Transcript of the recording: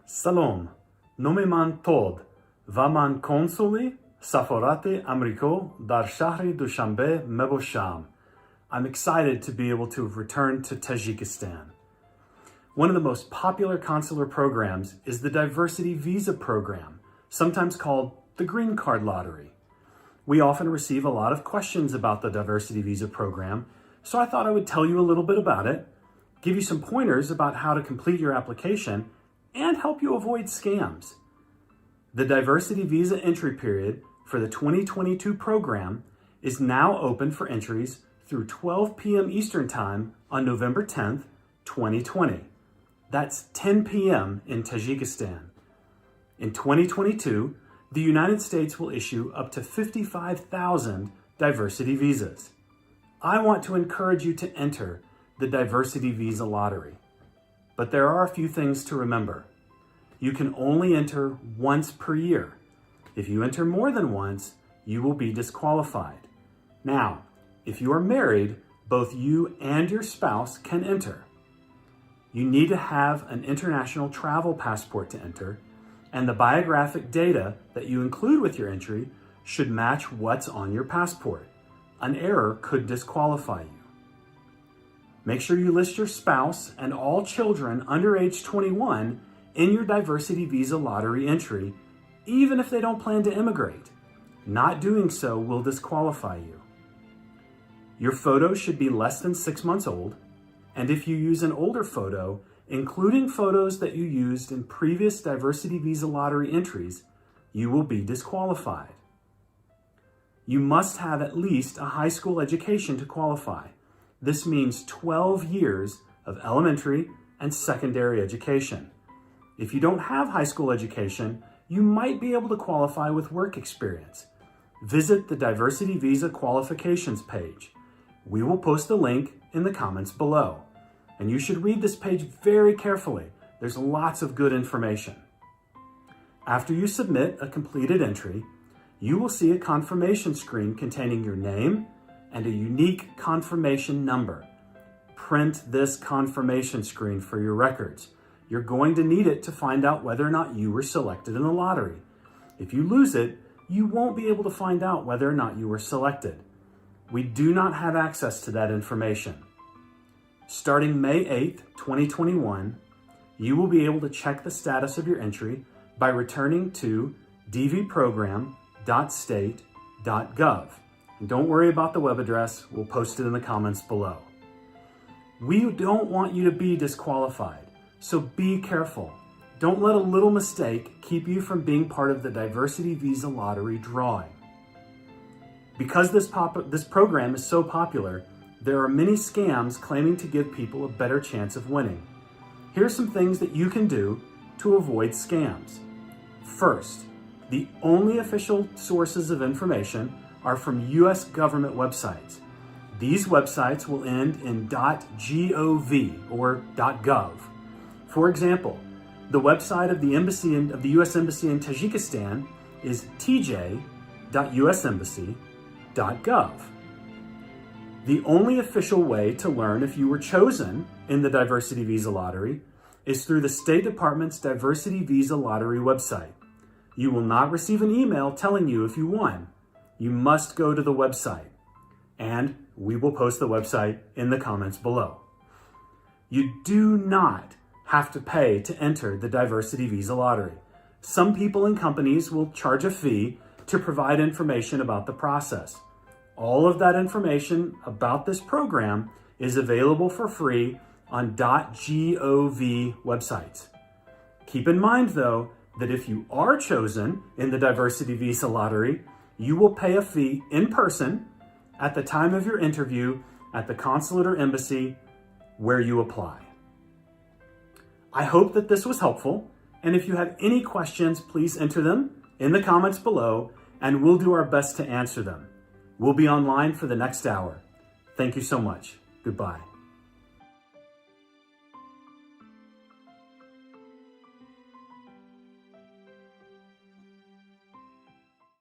Salom, nomeman tod, vaman konsuli, saforate Amriko, dar shahri Dushanbe mebosham. I'm excited to be able to have returned to Tajikistan. One of the most popular consular programs is the Diversity Visa Program, sometimes called the Green Card Lottery. We often receive a lot of questions about the Diversity Visa Program, so I thought I would tell you a little bit about it, give you some pointers about how to complete your application, and help you avoid scams. The Diversity Visa entry period for the 2022 program is now open for entries through 12 p.m. Eastern Time on November 10th, 2020. That's 10 p.m. in Tajikistan. In 2022, the United States will issue up to 55,000 diversity visas. I want to encourage you to enter the Diversity Visa Lottery. But there are a few things to remember. You can only enter once per year. If you enter more than once, you will be disqualified. Now, if you are married, both you and your spouse can enter. You need to have an international travel passport to enter, and the biographic data that you include with your entry should match what's on your passport. An error could disqualify you. Make sure you list your spouse and all children under age 21 in your Diversity Visa Lottery entry, even if they don't plan to immigrate. Not doing so will disqualify you. Your photo should be less than 6 months old, and if you use an older photo, including photos that you used in previous Diversity Visa Lottery entries, you will be disqualified. You must have at least a high school education to qualify. This means 12 years of elementary and secondary education. If you don't have high school education, you might be able to qualify with work experience. Visit the Diversity Visa Qualifications page. We will post the link in the comments below. And you should read this page very carefully. There's lots of good information. After you submit a completed entry, you will see a confirmation screen containing your name and a unique confirmation number. Print this confirmation screen for your records. You're going to need it to find out whether or not you were selected in the lottery. If you lose it, you won't be able to find out whether or not you were selected. We do not have access to that information. Starting May 8th, 2021, you will be able to check the status of your entry by returning to dvprogram.state.gov. And don't worry about the web address, we'll post it in the comments below. We don't want you to be disqualified, so be careful. Don't let a little mistake keep you from being part of the Diversity Visa Lottery drawing. Because this program is so popular, there are many scams claiming to give people a better chance of winning. Here are some things that you can do to avoid scams. First, the only official sources of information are from U.S. government websites. These websites will end in .gov or .gov. For example, the website of the U.S. Embassy in Tajikistan is tj.usembassy.gov. The only official way to learn if you were chosen in the Diversity Visa Lottery is through the State Department's Diversity Visa Lottery website. You will not receive an email telling you if you won. You must go to the website, and we will post the website in the comments below. You do not have to pay to enter the Diversity Visa Lottery. Some people and companies will charge a fee to provide information about the process. All of that information about this program is available for free on .gov websites. Keep in mind, though, that if you are chosen in the Diversity Visa Lottery, you will pay a fee in person at the time of your interview at the consulate or embassy where you apply. I hope that this was helpful, and if you have any questions, please enter them in the comments below, and we'll do our best to answer them. We'll be online for the next hour. Thank you so much. Goodbye.